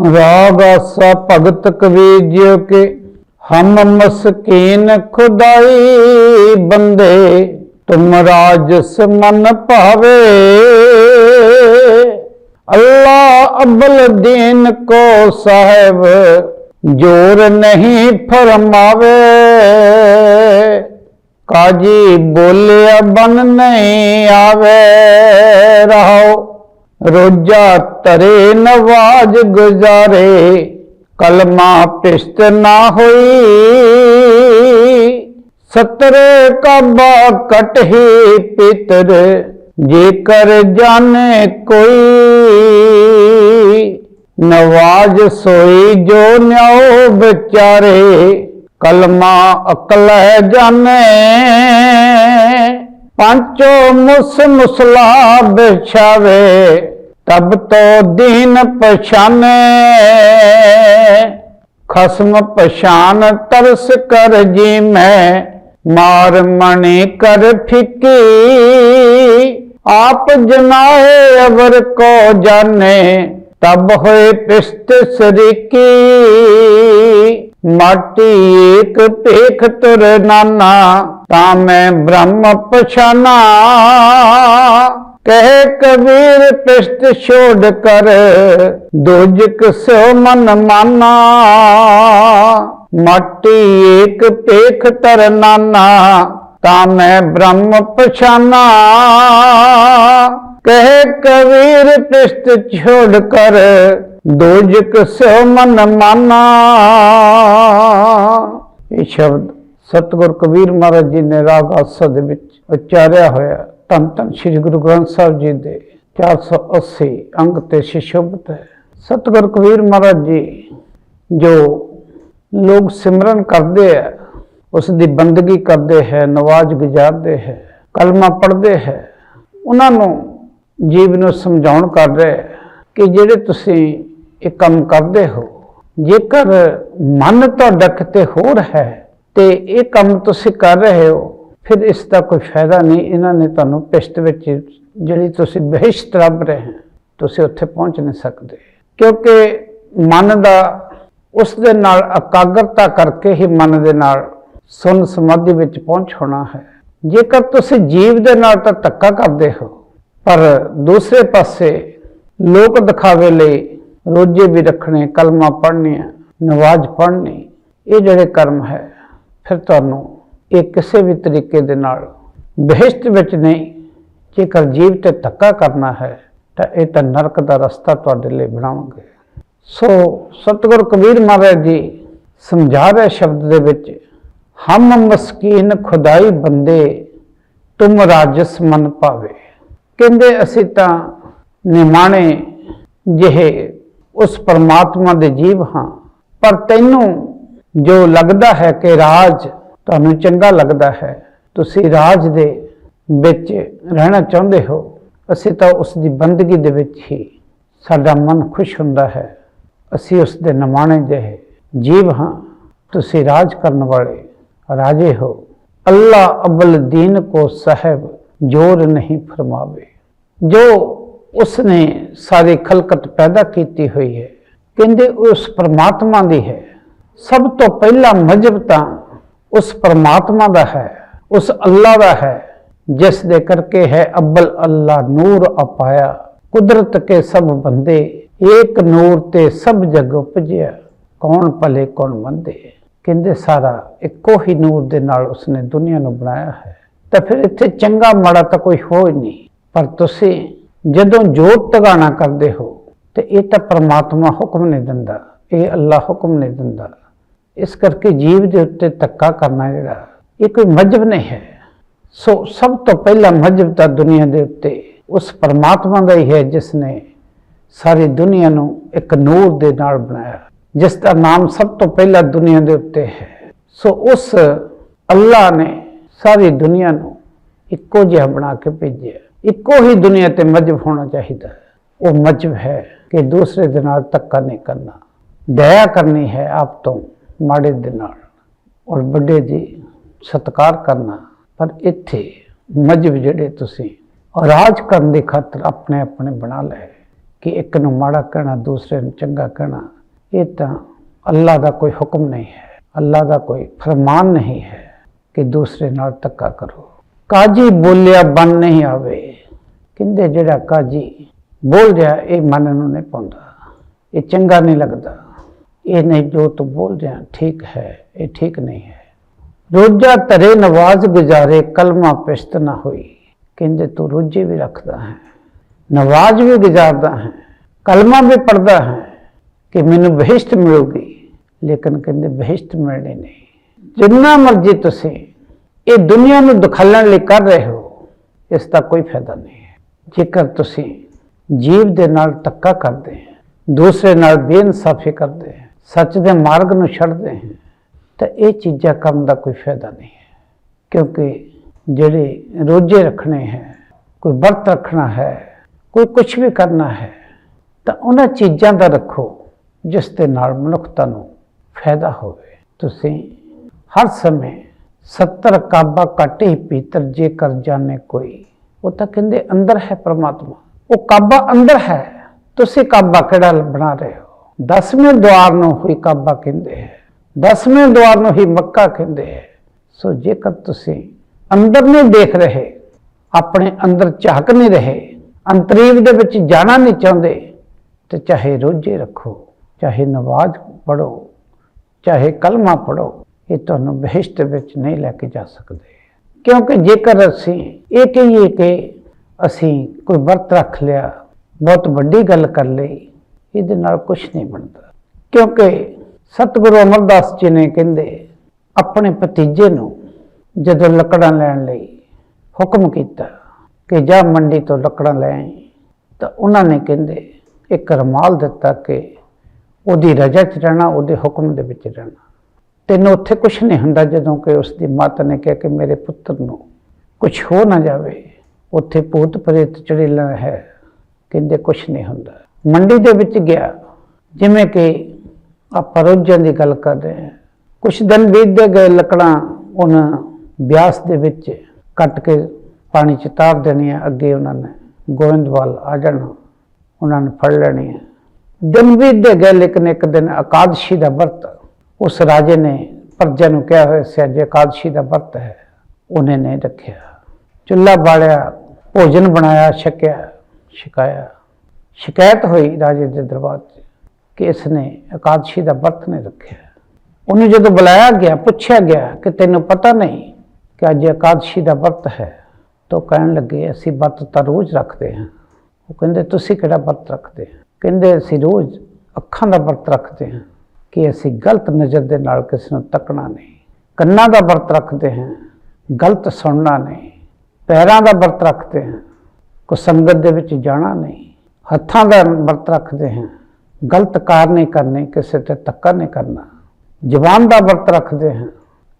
राग आसा भगत कबीर जियो के, हम मस्कीन खुदाई बंदे, तुम राजस मन पावे। अल्लाह अब्बल दीन को साहेब, जोर नहीं फरमावे। काजी बोलिया बन नहीं आवे, रहो रोजा तरे नवाज गुजारे। कलमा पिश्त ना हुई, सतरे काबा कट ही पितर। जेकर जाने कोई, नवाज सोई जो न्याओ बेचारे। कलमा अकल जाने, पांचो मुसला बिछावे। तब तो दीन पछाने, खस्म पछान तरस कर जी मैं। मार मणि कर फिकी, आप जनाए अवर को जाने। तब होए पिस्त सरीकी, माटी एक पेख तुर नाना। तामै ब्रह्म पछाना, कहे कबीर पिस्त छोड़ कर। दोजक सो मन माना, माटी एक पेख तर नाना। तामै ब्रह्म पछाना, कहे कबीर पिस्त छोड़ कर। दोजक सो मन माना। ये शब्द सतगुर कबीर महाराज जी ने राग आसा दे विच उचारिया होया। धन धन श्री गुरु ग्रंथ साहब जी दे 480 अंग ते सुशोभित है। सतगुर कबीर महाराज जी जो लोग सिमरन करते हैं, उसकी बंदगी करते हैं, नवाज गुजारते हैं, कलमा पढ़ते हैं, उन्होंने जीव नूं समझाउण कर रहे कि जिहड़े तुसीं ये काम करते हो, जेकर मन तुहाडा किते होर है ते ये काम तुसीं कर रहे हो, फिर इसका कोई फायदा नहीं। इन्होंने तुहानूं पिश्त विच जिहड़ी तुसीं बहिश्त लभ रहे हैं, तुसीं उत्थे पहुँच नहीं सकते, क्योंकि मन दा उस दे नाल एकाग्रता करके ही मन दे नाल सुन समाधि विच पहुँच होना है। जेकर तुसीं जीव दे नाल तां धक्का करदे हो, पर दूसरे पासे लोक दिखावे लई रोजे भी रखने, कलमा पढ़नी, नवाज पढ़नी, ये जिहड़े कर्म है, फिर तुहानूं ये किसी भी तरीके दे नाल बहिश्त विच नहीं। जेकर जीव ते धक्का करना है तो ये तो नरक का रस्ता तुहाडे लई बनाउणगे। सो सतगुर कबीर महाराज जी समझा रहे शब्द दे विच, हम मस्कीन खुदाई बंदे, तुम राजस मन पावे। कहंदे असीं तां निमाणे जिहे उस परमात्मा दे जीव हाँ, पर तैनूं जो लगदा है कि राज तुहानूं चंगा लगदा है, तुसीं राज दे विच रहना चाहुंदे हो, असीं तां उस दी बंदगी दे विच ही साडा मन खुश हुंदा है। असीं उस दे निमाणे जिहे जीव हाँ, तुसीं राज करन वाले राजे हो। अल्लाह अब्बल दीन को साहेब, जोर नहीं फरमावे। जो उसने सारी खलकत पैदा की हुई है, कहते उस परमात्मा दी है। सब तो पहला मजहब तां उस परमात्मा दा है, उस अल्लाह दा है, जिस दे करके है अब्बल अल्लाह नूर अपाया। कुदरत के सब बंदे, एक नूर ते सब जग उपजिया। कौन भले कौन मंदे, कहते सारा इको ही नूर दे नाल उसने दुनिया नूं बनाया है। तो फिर इत्थे चंगा माड़ा तो कोई हो ही नहीं। पर तुसीं जदों जोत तगाना करते हो, तो ये तो परमात्मा हुक्म नहीं दिंदा, ये अल्लाह हुक्म नहीं दिंदा। इस करके जीव के उत्ते धक्का करना जिहड़ा ये कोई मजहब नहीं है। सो सब तो पहला मजहब तो दुनिया के उत्ते उस परमात्मा का ही है, जिसने सारी दुनिया नूं एक नूर दे नाल बनाया, जिसका नाम सब तो पहला दुनिया के उत्ते है। सो उस अल्लाह ने सारी दुनिया नूं इक्को जिहा बना के भेजिया। इक्को ही दुनिया ते मजहब होना चाहिए। वो मजहब है कि दूसरे दे नाल धक्का नहीं करना, दया करनी है आप तो माड़े दे नाल, और बड़े दी सत्कार करना। पर इत्थे मजहब जिहड़े तुसीं राज करन दी खातर अपने अपने बना लए, कि एक नूं माड़ा कहना दूसरे नूं चंगा कहना, ये तो अल्लाह का कोई हुक्म नहीं है, अल्लाह का कोई फरमान नहीं है कि दूसरे नाल धक्का करो। काजी बोलिया बन नहीं आवे, कहंदे जिहड़ा काजी बोल रहा ये मन नूं नहीं पाउंदा, ये चंगा नहीं लगता, ये नहीं जो तू बोल रहा ठीक है, ये ठीक नहीं है। रोजा धरे नवाज गुजारे कलमा पिश्त ना हुई, कहंदे तू रोजे भी रखता है, नवाज भी गुजारता है, कलमा भी पढ़ता है कि मैनू बहिश्त मिलूगी, लेकिन कहंदे बहिश्त मिलनी नहीं। जिन्ना मर्जी तुसी ये दुनिया नूं दिखाने लई कर रहे हो, इसका कोई फायदा नहीं है। जेकर तुसी जीव दे नाल धक्का करते हैं, दूसरे नाल बेइंसाफी करते हैं, सच दे मार्ग नूं छड्डदे हैं, तो ये चीज़ां करन दा कोई फायदा नहीं है। क्योंकि जिहड़े रोजे रखने हैं, कोई व्रत रखना है, कोई कुछ भी करना है, तो उन्हां चीज़ां दा रखो जिस दे नाल मनुखता नूं फायदा होवे। तुसीं हर समय 70 काबा घट ही पीतर जे कर जाने कोई, वो तो कहंदे अंदर है परमात्मा, वो काबा अंदर है, तुसीं काबा किहड़ा बना रहे हो। 10वें द्वार नूं ही काबा कहंदे है, 10वें द्वार नूं ही मक्का कहंदे है। सो जेकर तुसीं अंदर नहीं देख रहे, अपने अंदर झाक नहीं रहे, अंतरीव दे विच जाना नहीं चाहते, तो चाहे रोजे रखो, चाहे नमाज पढ़ो, चाहे कलमा पढ़ो, ये तुहानूं बहिश्त विच नहीं लैके जा सकते। क्योंकि जेकर असीं ये कहिए कि असीं कोई व्रत रख लिया, बहुत वड्डी गल कर लई, इहदे नाल कुछ नहीं बनता। क्योंकि सतगुरु अमरदास जी ने कहंदे अपने भतीजे नूं जदों लकड़ां लैण लई हुक्म कीता कि जा मंडी तो लकड़ां लै आई, तो उन्होंने कहंदे एक रमाल दिता कि उहदी रजा च रहना, उहदे हुक्म दे विच रहना, तैनूं उत्थे कुछ नहीं हुंदा। जदों कि उसकी माता ने कहा कि मेरे पुत्र नूं कुछ हो ना जाए, उत्थे भूत प्रेत चड़ेला है, कहंदे कुछ नहीं हुंदा। मंडी दे विच गया, जिवें कि आपां रोज़ां दी गल कर रहे हैं, कुछ दिन बीतते गए, लकड़ां उन ब्यास दे विच कट के पानी च तार देनियां, अगे उन्होंने गोविंदवाल आ जाना, उन्होंने फड़ लेनी है। दिन बीतते गए, लेकिन एक दिन एकादशी का व्रत उस राजे ने प्रजा नूं कहा होया सी अज एकादशी का व्रत है, उन्हें नहीं रखिया। चुल्हा बालिया, भोजन बनाया, छकिया, छकाया। शिकायत हुई राजे के दरबार से कि इसने एकादशी का व्रत नहीं रखिया। उन्हें जो बुलाया गया, पूछा गया कि तेनों पता नहीं कि अज एकादशी का व्रत है, तो कहन लगे असी व्रत तो रोज़ रखते हैं। वो कहते तुसीं किहड़ा व्रत रखते हैं? कहते असी रोज़ अखां का व्रत रखते हैं कि असी गलत नज़र के नाल किसी नूं तकना नहीं, कन्नां का व्रत रखते हैं, गलत सुनना नहीं, पैरां का व्रत रखते हैं, को संगत दे विच जाना नहीं, हत्थां का व्रत रखते हैं, गलत कार नहीं करनी, किसी ते धक्का नहीं करना, जबान का व्रत रखते हैं,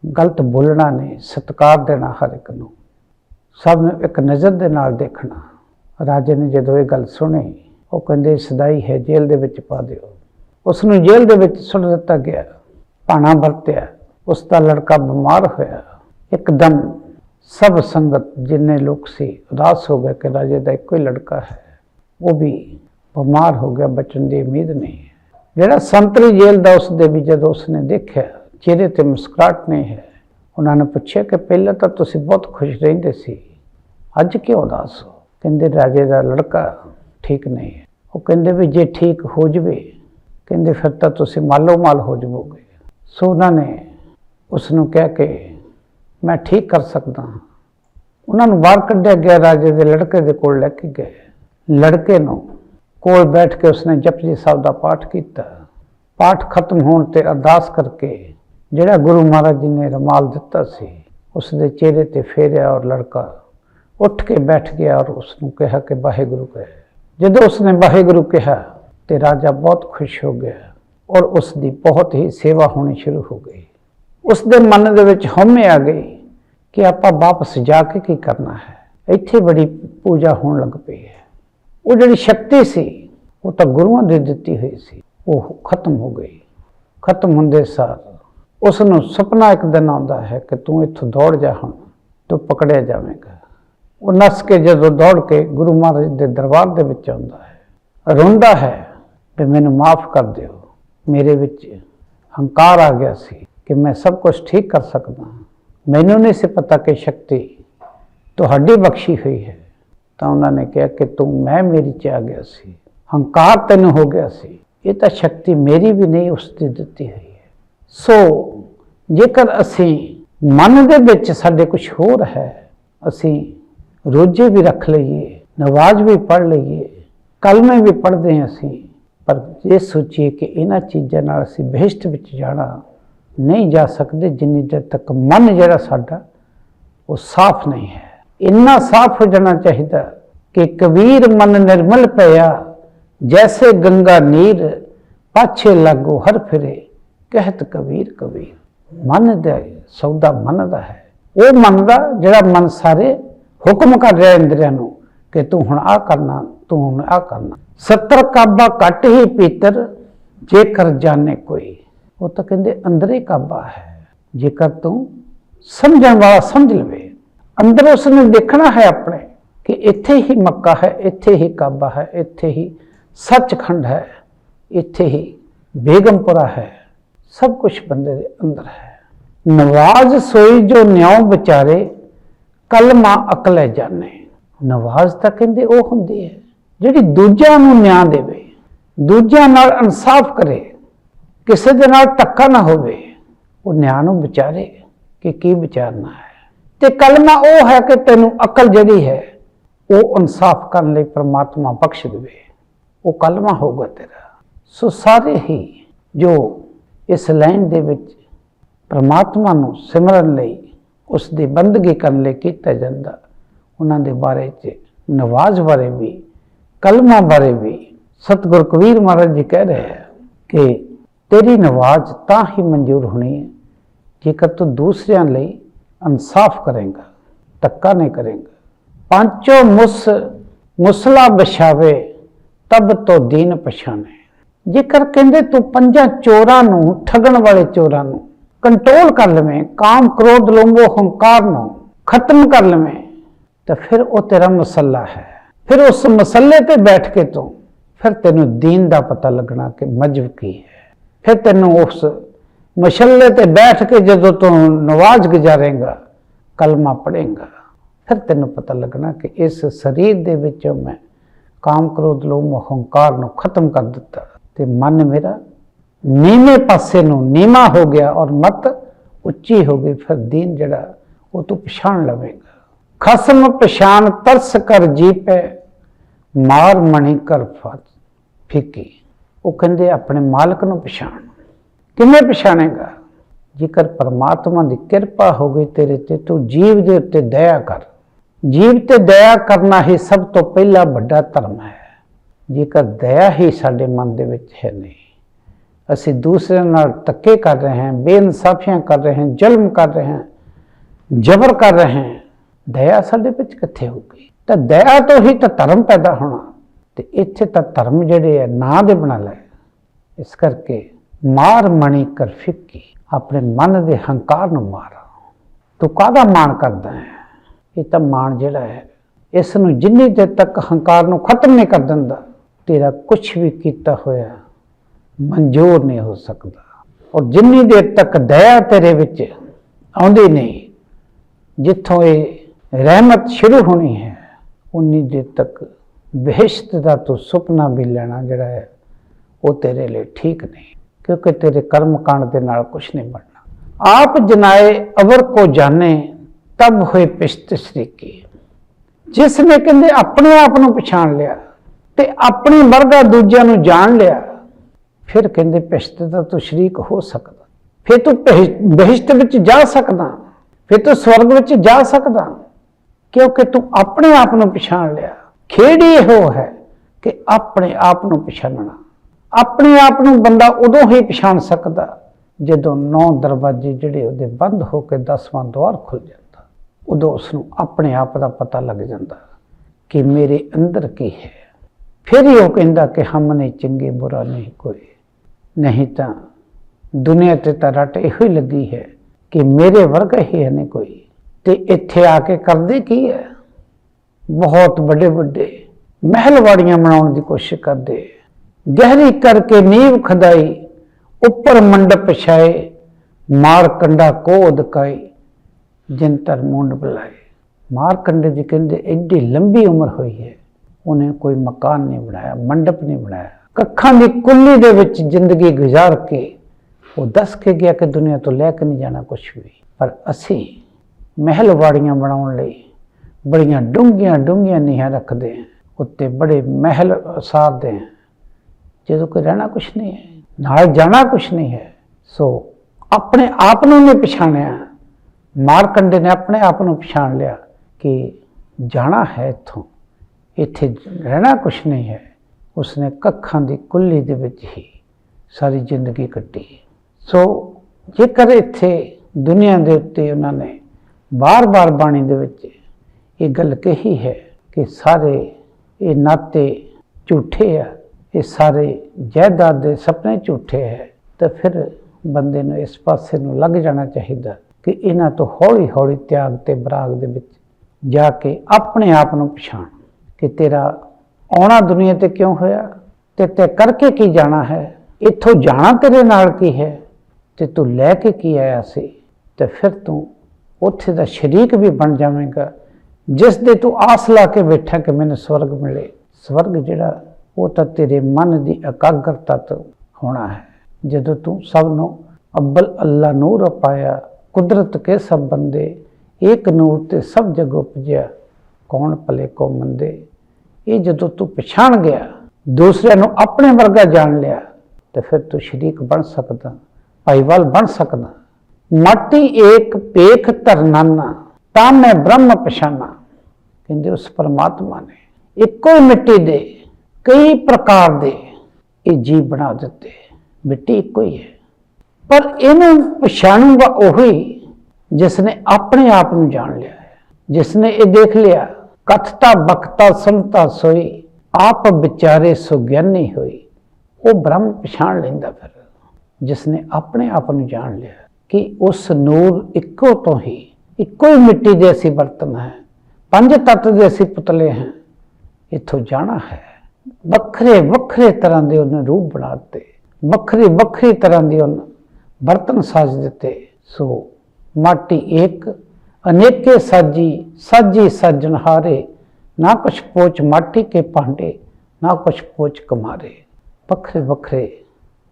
गलत बोलना नहीं, सत्कार देना हर एक नूं, सब नूं एक नज़र दे नाल देखना। राजे ने जदों ये गल सुनी, वो कहंदे सदाई है, जेल दे विच पा दिओ। उसनूं जेल दे विच सुੱਟ दिता गया। भाणा वरत्या, उसका लड़का बीमार होया। एकदम सब संगत जिन्ने लोग सी उदास हो गए कि राजे का एक ही लड़का है, वो भी बीमार हो गया, बचन की उम्मीद नहीं है। जिहड़ा संतरी जेल का उस दे भी जदों उसने देखा चेहरे ते मुस्कुराहट नहीं है, उन्होंने पूछा कि पहले तो तुसीं बहुत खुश रहिंदे सी, अज क्यों उदास हो? कहंदे राजे का लड़का ठीक नहीं है। वो कहंदे भी जे ठीक हो जाए, कहंदे फिर तो तुसीं मालो माल हो जाओगे। सो उन्होंने उसनूं कहा कि मैं ठीक कर सकता हाँ। उन्होंने बाहर कढ़िया गया, राजे के लड़के के कोल लैके गए। लड़के नूं कोल बैठ के उसने जपजी साहब का पाठ किया। पाठ खत्म होने ते अरदास करके जिहड़ा गुरु महाराज जी ने रमाल दिता सी उसके चेहरे ते फेरिया, और लड़का उठ के बैठ गया और उसनूं कहा कि वाहिगुरु कहे। जदों उसने वाहिगुरु कहा तो राजा बहुत खुश हो गया और उसकी बहुत ही सेवा होनी शुरू हो गई। उसके मन दे विच हौमे आ गई कि आपां वापस जाके की करना है, इत्थे बड़ी पूजा होने लग पई है। वो जिहड़ी शक्ति सी वो तो गुरुआं दे दित्ती हुई सी, वो खत्म हो गई। खत्म होंदे सार उसनूं सुपना एक दिन आउंदा है कि तू इत्थों दौड़ जा, हुण तू पकड़िया जावेगा। वो नस के जदों दौड़ के गुरु महाराज के दरबार दे विच आउंदा है। ਰੋਂਦਾ ਹੈ ਵੀ ਮੈਨੂੰ ਮਾਫ ਕਰ ਦਿਓ, ਮੇਰੇ ਵਿੱਚ ਹੰਕਾਰ ਆ ਗਿਆ ਸੀ ਕਿ ਮੈਂ ਸਭ ਕੁਝ ਠੀਕ ਕਰ ਸਕਦਾ, ਮੈਨੂੰ ਨਹੀਂ ਸੀ ਪਤਾ ਕਿ ਸ਼ਕਤੀ ਤੁਹਾਡੀ ਬਖਸ਼ੀ ਹੋਈ ਹੈ। ਤਾਂ ਉਹਨਾਂ ਨੇ ਕਿਹਾ ਕਿ ਤੂੰ ਮੇਰੀ 'ਚ ਆ ਗਿਆ ਸੀ, ਹੰਕਾਰ ਤੈਨੂੰ ਹੋ ਗਿਆ ਸੀ, ਇਹ ਤਾਂ ਸ਼ਕਤੀ ਮੇਰੀ ਵੀ ਨਹੀਂ, ਉਸ ਦੀ ਦਿੱਤੀ ਹੋਈ ਹੈ। ਸੋ ਜੇਕਰ ਅਸੀਂ ਮਨ ਦੇ ਵਿੱਚ ਸਾਡੇ ਕੁਝ ਹੋਰ ਹੈ, ਅਸੀਂ ਰੋਜ਼ੇ ਵੀ ਰੱਖ ਲਈਏ, ਨਮਾਜ਼ ਵੀ ਪੜ੍ਹ ਲਈਏ, ਕਲਮੇ ਵੀ ਪੜ੍ਹਦੇ ਹਾਂ ਅਸੀਂ, ਪਰ ਇਹ ਸੋਚੀਏ ਕਿ ਇਹਨਾਂ ਚੀਜ਼ਾਂ ਨਾਲ ਅਸੀਂ ਬਹਿਸ਼ਤ ਵਿੱਚ ਜਾਣਾ ਨਹੀਂ ਜਾ ਸਕਦੇ ਜਿੰਨੀ ਦੇਰ ਤੱਕ ਮਨ ਜਿਹੜਾ ਸਾਡਾ ਉਹ ਸਾਫ਼ ਨਹੀਂ ਹੈ। ਇੰਨਾ ਸਾਫ਼ ਹੋ ਜਾਣਾ ਚਾਹੀਦਾ ਕਿ ਕਬੀਰ ਮਨ ਨਿਰਮਲ ਪਿਆ, ਜੈਸੇ ਗੰਗਾ ਨੀਰ ਪਾਛੇ ਲਾਗੋ ਹਰ ਫਿਰੇ, ਕਹਿਤ ਕਬੀਰ ਕਬੀਰ। ਮਨ ਦਾ ਸੌਦਾ ਮਨ ਦਾ ਹੈ, ਉਹ ਮਨ ਦਾ ਜਿਹੜਾ ਮਨ ਸਾਰੇ ਹੁਕਮ ਕਰ ਰਿਹਾ ਇੰਦਰੀਆਂ ਨੂੰ ਕਿ ਤੂੰ ਹੁਣ ਆਹ ਕਰਨਾ, ਤੂੰ ਹੁਣ ਆਹ ਕਰਨਾ। 70 ਕਾਬਾ ਘੱਟ ਹੀ ਪੀਤਰ, ਜੇਕਰ ਜਾਣੇ ਕੋਈ। ਉਹ ਤਾਂ ਕਹਿੰਦੇ ਅੰਦਰ ਹੀ ਕਾਬਾ ਹੈ, ਜੇਕਰ ਤੂੰ ਸਮਝਣ ਵਾਲਾ ਸਮਝ ਲਵੇ। ਅੰਦਰ ਉਸਨੇ ਦੇਖਣਾ ਹੈ ਆਪਣੇ ਕਿ ਇੱਥੇ ਹੀ ਮੱਕਾ ਹੈ, ਇੱਥੇ ਹੀ ਕਾਬਾ ਹੈ, ਇੱਥੇ ਹੀ ਸੱਚਖੰਡ ਹੈ, ਇੱਥੇ ਹੀ ਬੇਗਮਪੁਰਾ ਹੈ, ਸਭ ਕੁਝ ਬੰਦੇ ਦੇ ਅੰਦਰ ਹੈ। ਨਵਾਜ਼ ਸੋਈ ਜੋ ਨਿਉ ਵਿਚਾਰੇ, ਕਲਮਾ ਅਕਲੇ ਜਾਣੇ। ਨਵਾਜ਼ ਤਾਂ ਕਹਿੰਦੇ ਉਹ ਹੁੰਦੀ ਹੈ ਜਿਹੜੀ ਦੂਜਿਆਂ ਨੂੰ ਨਿਆਂ ਦੇਵੇ, ਦੂਜਿਆਂ ਨਾਲ ਇਨਸਾਫ ਕਰੇ, ਕਿਸੇ ਦੇ ਨਾਲ ਧੱਕਾ ਨਾ ਹੋਵੇ, ਉਹ ਨਿਆਂ ਨੂੰ ਵਿਚਾਰੇ ਕਿ ਕੀ ਵਿਚਾਰਨਾ ਹੈ। ਤੇ ਕਲਮਾ ਉਹ ਹੈ ਕਿ ਤੈਨੂੰ ਅਕਲ ਜਿਹੜੀ ਹੈ ਉਹ ਇਨਸਾਫ ਕਰਨ ਲਈ ਪ੍ਰਮਾਤਮਾ ਬਖਸ਼ ਦੇਵੇ, ਉਹ ਕਲਮਾ ਹੋਊਗਾ ਤੇਰਾ। ਸੋ ਸਾਰੇ ਹੀ ਜੋ ਇਸ ਲਾਈਨ ਦੇ ਵਿੱਚ ਪ੍ਰਮਾਤਮਾ ਨੂੰ ਸਿਮਰਨ ਲਈ, ਉਸ ਦੀ ਬੰਦਗੀ ਕਰਨ ਲਈ ਕੀਤਾ ਜਾਂਦਾ, ਉਹਨਾਂ ਦੇ ਬਾਰੇ 'ਚ ਨਵਾਜ਼ ਬਾਰੇ ਵੀ, ਕਲਮਾ ਬਾਰੇ ਵੀ ਸਤਿਗੁਰ ਕਬੀਰ ਮਹਾਰਾਜ ਜੀ ਕਹਿ ਰਹੇ ਹੈ ਕਿ ਤੇਰੀ ਨਵਾਜ਼ ਤਾਂ ਹੀ ਮਨਜ਼ੂਰ ਹੋਣੀ ਹੈ ਜੇਕਰ ਤੂੰ ਦੂਸਰਿਆਂ ਲਈ ਇਨਸਾਫ ਕਰੇਗਾ, ਧੱਕਾ ਨਹੀਂ ਕਰੇਗਾ। ਪਾਂਚੋ ਮੁਸਲਾ ਵਿਛਾਵੇ, ਤਬ ਤੋਂ ਦੀਨ ਪਛਾਣੇ। ਜੇਕਰ ਕਹਿੰਦੇ ਤੂੰ 5 ਚੋਰਾਂ ਨੂੰ, ਠੱਗਣ ਵਾਲੇ ਚੋਰਾਂ ਨੂੰ ਕੰਟਰੋਲ ਕਰ ਲਵੇਂ, ਕਾਮ ਕ੍ਰੋਧ ਲੋਭੋ ਹੰਕਾਰ ਨੂੰ ਖਤਮ ਕਰ ਲਵੇਂ, ਤਾਂ ਫਿਰ ਉਹ ਤੇਰਾ ਮਸਲਾ ਹੈ। ਫਿਰ ਉਸ ਮਸਲੇ ਤੇ ਬੈਠ ਕੇ ਤੂੰ, ਫਿਰ ਤੈਨੂੰ ਦੀਨ ਦਾ ਪਤਾ ਲੱਗਣਾ ਕਿ ਮਜ਼ਹਬ ਕੀ ਹੈ। ਫਿਰ ਤੈਨੂੰ ਉਸ ਮਸਲੇ ਤੇ ਬੈਠ ਕੇ ਜਦੋਂ ਤੂੰ ਨਵਾਜ਼ ਗੁਜ਼ਾਰੇਗਾ, ਕਲਮਾ ਪੜ੍ਹੇਗਾ, ਫਿਰ ਤੈਨੂੰ ਪਤਾ ਲੱਗਣਾ ਕਿ ਇਸ ਸਰੀਰ ਦੇ ਵਿੱਚੋਂ ਮੈਂ ਕਾਮ ਕ੍ਰੋਧ ਲੋਭ ਹੰਕਾਰ ਨੂੰ ਖਤਮ ਕਰ ਦਿੱਤਾ ਤੇ ਮਨ ਮੇਰਾ ਨੀਵੇਂ ਪਾਸੇ ਨੂੰ ਨੀਵਾਂ ਹੋ ਗਿਆ ਔਰ ਮਤ ਉੱਚੀ ਹੋ ਗਈ। ਫਿਰ ਦੀਨ ਜਿਹੜਾ ਉਹ ਤੂੰ ਪਛਾਣ ਲਵੇਗਾ। ਖਸਮ ਪਛਾਣ ਤਰਸ ਕਰ ਜੀਪੇ, ਮਾਰ ਮਣੀ ਕਰ ਫਿੱਕੀ। ਉਹ ਕਹਿੰਦੇ ਆਪਣੇ ਮਾਲਕ ਨੂੰ ਪਛਾਣ। ਕਿਵੇਂ ਪਛਾਣੇਗਾ? ਜੇਕਰ ਪਰਮਾਤਮਾ ਦੀ ਕਿਰਪਾ ਹੋ ਗਈ ਤੇਰੇ ਤੇ, ਤੂੰ ਜੀਵ ਦੇ ਉੱਤੇ ਦਇਆ ਕਰ। ਜੀਵ ਤੇ ਦਇਆ ਕਰਨਾ ਹੀ ਸਭ ਤੋਂ ਪਹਿਲਾ ਵੱਡਾ ਧਰਮ ਹੈ। ਜੇਕਰ ਦਇਆ ਹੀ ਸਾਡੇ ਮਨ ਦੇ ਵਿੱਚ ਹੈ ਨਹੀਂ, ਅਸੀਂ ਦੂਸਰਿਆਂ ਨਾਲ ਧੱਕੇ ਕਰ ਰਹੇ ਹਾਂ, ਬੇਇਨਸਾਫੀਆਂ ਕਰ ਰਹੇ ਹਾਂ, ਜ਼ੁਲਮ ਕਰ ਰਹੇ ਹਾਂ, ਜ਼ਬਰ ਕਰ ਰਹੇ ਹਾਂ, ਦਇਆ ਸਾਡੇ ਵਿੱਚ ਕਿੱਥੇ ਹੋਊਗੀ? ਤਾਂ ਦਇਆ ਤੋਂ ਹੀ ਤਾਂ ਧਰਮ ਪੈਦਾ ਹੋਣਾ। ਤੇ ਇੱਥੇ ਤਾਂ ਧਰਮ ਜਿਹੜੇ ਹੈ ਨਾਂ ਦੇ ਬਣਾ ਲਏ। ਇਸ ਕਰਕੇ ਮਾਰ ਮਣੀ ਕਰ ਫਿੱਕੀ, ਆਪਣੇ ਮਨ ਦੇ ਹੰਕਾਰ ਨੂੰ ਮਾਰ। ਤੂੰ ਕਾਹਦਾ ਮਾਣ ਕਰਦਾ ਹੈ? ਇਹ ਤਾਂ ਮਾਣ ਜਿਹੜਾ ਹੈ, ਇਸ ਨੂੰ ਜਿੰਨੀ ਦੇਰ ਤੱਕ ਹੰਕਾਰ ਨੂੰ ਖਤਮ ਨਹੀਂ ਕਰ ਦਿੰਦਾ, ਤੇਰਾ ਕੁਝ ਵੀ ਕੀਤਾ ਹੋਇਆ ਮਨਜ਼ੂਰ ਨਹੀਂ ਹੋ ਸਕਦਾ। ਔਰ ਜਿੰਨੀ ਦੇਰ ਤੱਕ ਦਇਆ ਤੇਰੇ ਵਿੱਚ ਆਉਂਦੀ ਨਹੀਂ, ਜਿੱਥੋਂ ਇਹ ਰਹਿਮਤ ਸ਼ੁਰੂ ਹੋਣੀ ਹੈ, ਉਨੀ ਦੇਰ ਤੱਕ ਬਹਿਸ਼ਤ ਦਾ ਤੂੰ ਸੁਪਨਾ ਵੀ ਲੈਣਾ ਜਿਹੜਾ ਹੈ ਉਹ ਤੇਰੇ ਲਈ ਠੀਕ ਨਹੀਂ, ਕਿਉਂਕਿ ਤੇਰੇ ਕਰਮ ਕਾਂਡ ਦੇ ਨਾਲ ਕੁਝ ਨਹੀਂ ਬਣਨਾ। ਆਪ ਜਨਾਏ ਅਵਰ ਕੋ ਜਾਣੇ, ਤਬ ਹੋਏ ਪਿਸ਼ਤ ਸ਼ਰੀਕੀ। ਜਿਸ ਨੇ ਕਹਿੰਦੇ ਆਪਣੇ ਆਪ ਨੂੰ ਪਛਾਣ ਲਿਆ ਤੇ ਆਪਣੇ ਵਰਗਾ ਦੂਜਿਆਂ ਨੂੰ ਜਾਣ ਲਿਆ, ਫਿਰ ਕਹਿੰਦੇ ਪਿਸ਼ਤ ਦਾ ਤੂੰ ਸ਼ਰੀਕ ਹੋ ਸਕਦਾ, ਫਿਰ ਤੂੰ ਬਹਿਸ਼ਤ ਵਿੱਚ ਜਾ ਸਕਦਾ, ਫਿਰ ਤੂੰ ਸਵਰਗ ਵਿੱਚ ਜਾ ਸਕਦਾ, ਕਿਉਂਕਿ ਤੂੰ ਆਪਣੇ ਆਪ ਨੂੰ ਪਛਾਣ ਲਿਆ। ਖੇਡ ਇਹੋ ਹੈ ਕਿ ਆਪਣੇ ਆਪ ਨੂੰ ਪਛਾਣਨਾ। ਆਪਣੇ ਆਪ ਨੂੰ ਬੰਦਾ ਉਦੋਂ ਹੀ ਪਛਾਣ ਸਕਦਾ ਜਦੋਂ 9 ਦਰਵਾਜ਼ੇ ਜਿਹੜੇ ਉਹਦੇ ਬੰਦ ਹੋ ਕੇ 10ਵਾਂ ਦੁਆਰ ਖੁੱਲ ਜਾਂਦਾ। ਉਦੋਂ ਉਸਨੂੰ ਆਪਣੇ ਆਪ ਦਾ ਪਤਾ ਲੱਗ ਜਾਂਦਾ ਕਿ ਮੇਰੇ ਅੰਦਰ ਕੀ ਹੈ। ਫਿਰ ਹੀ ਉਹ ਕਹਿੰਦਾ ਕਿ ਹਮ ਨਹੀਂ ਚੰਗੇ, ਬੁਰਾ ਨਹੀਂ ਕੋਈ। ਨਹੀਂ ਤਾਂ ਦੁਨੀਆ ਤੇ ਤਾਂ ਰੱਟ ਇਹੋ ਹੀ ਲੱਗੀ ਹੈ ਕਿ ਮੇਰੇ ਵਰਗਾ ਹੀ ਹੈ ਨਹੀਂ ਕੋਈ। ਤੇ ਇੱਥੇ ਆ ਕੇ ਕਰਦੇ ਕੀ ਹੈ? ਬਹੁਤ ਵੱਡੇ ਵੱਡੇ महलवाड़ियां बनाने की कोशिश करते, गहरी करके नींव खदाई, उपर मंडप छाए, मार कंडा को उदकाई, जिनतर मुंड बुलाए। मारकंडे जी कहते एडी लंबी उम्र हुई है, उन्हें कोई मकान नहीं बनाया, मंडप नहीं बनाया, कखां दी कुल्ली दे विच जिंदगी गुजार के वो दस के गया कि दुनिया तो लैके नहीं जाना कुछ भी। पर असी महलवाड़ियां बनाने लई बड़ियां डूंघियां डूंघियां नीहां रखते हैं, उत्ते बड़े महल सारते हैं, जो कोई रहना कुछ नहीं है, नाल जाना कुछ नहीं है। सो अपने आप नूं नहीं पछाणिया। मारकंडे ने अपने आप नूं पछाण लिया कि जाना है इत्थों, इत्थे रहना कुछ नहीं है। उसने कखां दी कुल्ली दे विच ही सारी जिंदगी कट्टी। सो जेकर इत्थे दुनिया दे उत्ते उन्होंने बार बार बाणी दे विच ये गल कही है कि सारे ये नाते झूठे है, ये सारे जायदाद दे सपने झूठे है, तो फिर बंदे नूं इस पासे नूं लग जाना चाहिए कि इन्हां तो हौली हौली त्याग ते बराग दे विच जाके अपने आप नूं पछाण कि तेरा आउणा दुनिया ते क्यों होया, ते करके की जाना है, इत्थों जाना तेरे नाल की है, ते तू लैके की आया सी, ते फिर तू उत्थे दा शरीक भी बन जावेगा जिस दे तू आस ला के बैठा कि मैंने स्वर्ग मिले। स्वर्ग जिहड़ा वो तो तेरे मन की एकाग्रता तो होना है। जदों तू सब नूं अब्बल अल्लाह नूर पाया, कुदरत के सब बंदे, एक नूर ते सब जग उपजया, कौन भले को मंदे। ये जदों तू पछाण गया, दूसरे नूं अपने वर्गा जान लिया, तो फिर तू शरीक बन सकदा, भाईवाल बन सकदा। माटी एक पेख धरनाना, ता मैं ब्रह्म पछाना। कहते उस परमात्मा ने इको मिट्टी दे कई प्रकार दे ये जीव बना दिते, मिट्टी इको ही है, पर इनू पछाणूगा ओही जिसने अपने आप नूं जान लिया है, जिसने ये देख लिया कथता बकता सुनता सोई, आप विचारे सुग्यानी होई, वो ब्रह्म पछाण लेंदा। फिर जिसने अपने आप नूं जान लिया कि उस नूर इको तो ही, इको ही मिट्टी दे असीं बर्तन है, पंज तत्व दे असीं पुतले हैं, इत्थों जाना है। वखरे वखरे तरह के उन्हें रूप बना दिते, वखरी वखरी तरह के उन्हें बर्तन साज दिते। सो माटी एक अनेके साजी, साजी सजनहारे, ना कुछ पोच माटी के भांडे, ना कुछ पोच कमारे। वखरे वखरे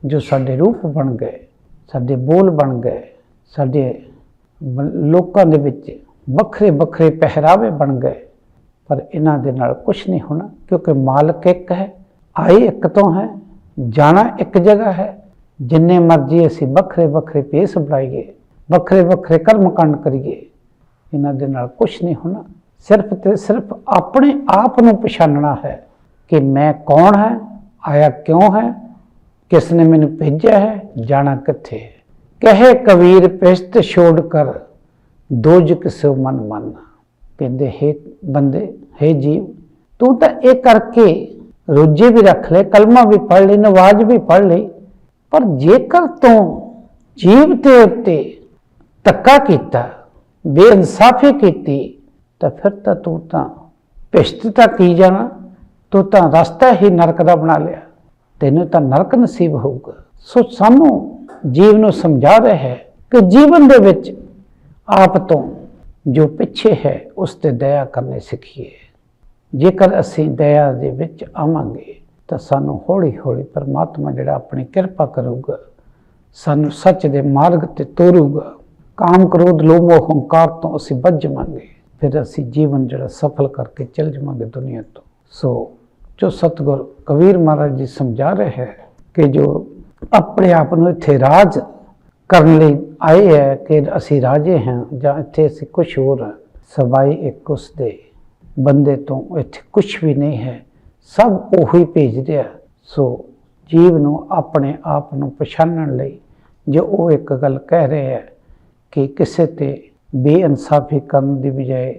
जो साडे रूप बन गए, साडे बोल बन गए, साडे लोकां दे विच वखरे वखरे पहरावे बन गए, पर इन्हां दे नाल कुछ नहीं होना, क्योंकि मालक एक है, आए एक तो है, जाना एक जगह है। जिन्ने मर्जी असी वखरे वखरे भेस बनाइए, वखरे वखरे कर्मकांड करिए, इन्हां दे नाल कुछ नहीं होना। सिर्फ ते सिर्फ अपने आप नूं पछानना है कि मैं कौन है, आया क्यों है, किसने मैनू भेजा है, जाना कित्थे है। कहे कबीर पिश्त छोड़ कर दोज किसे मन माना। कहते हे बंदे, हे जीव, तू तो ये करके रोजे भी रख ले, कलमा भी पढ़ ली, नवाज भी पढ़ ली, पर जेकर तू जीव ते उत्ते धक्का कीता, बेइंसाफी कीती, तो फिर तो तू तो पिश्त तां की जाना, तू तो रास्ता ही नरक दा बना लिया, तेनों तो नरक नसीब होगा। सो सानू जीव नूं समझा रहे है कि जीवन दे विच आप तो जो पिछे है उस ते दया करनी सीखिए। जेकर असी दया दे विच आवांगे तो सानू हौली हौली परमात्मा जिहड़ा अपनी किरपा करूगा, सानू सच दे मार्ग ते तोरूगा। काम क्रोध लोभ मोह हंकार तो असी बच जावांगे, फिर असी जीवन जिहड़ा सफल करके चल जावांगे दुनिया तो। सो जो सतगुर कबीर महाराज जी समझा रहे हैं कि जो अपने आप नूं इत्थे राज करने लई आए है कि असी राजे हैं जां इत्थे असी कुछ होर है, सवाई एक उस दे बंदे तो इत्थे कुछ भी नहीं है, सब ओही भेज दिया। सो जीव नूं अपने आप नूं पछाणन लई जो वो एक गल कह रहे हैं कि किसी ते बेइंसाफी करने की बजाय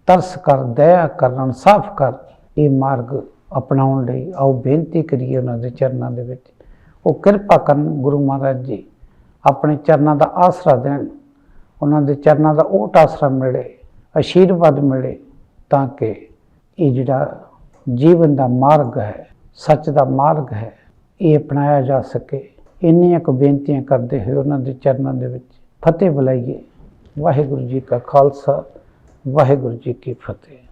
तरस कर, दया कर, इंसाफ कर, ये मार्ग अपनाउण लई आओ बेनती करिए उन्हां दे चरनां दे विच। वो किरपा करन, गुरु महाराज जी अपने चरनां दा आसरा देण, उन्हां दे चरनां दा ओट आसरा मिले, आशीर्वाद मिले, तां कि ये जिहड़ा ਜੀਵਨ ਦਾ ਮਾਰਗ ਹੈ, ਸੱਚ ਦਾ ਮਾਰਗ ਹੈ, ਇਹ ਅਪਣਾਇਆ ਜਾ ਸਕੇ। ਇੰਨੀਆਂ ਕੁ ਬੇਨਤੀਆਂ ਕਰਦੇ ਹੋਏ ਉਹਨਾਂ ਦੇ ਚਰਨਾਂ ਦੇ ਵਿੱਚ ਫਤਿਹ ਬੁਲਾਈਏ। ਵਾਹਿਗੁਰੂ ਜੀ ਕਾ ਖਾਲਸਾ, ਵਾਹਿਗੁਰੂ ਜੀ ਕੀ ਫਤਿਹ।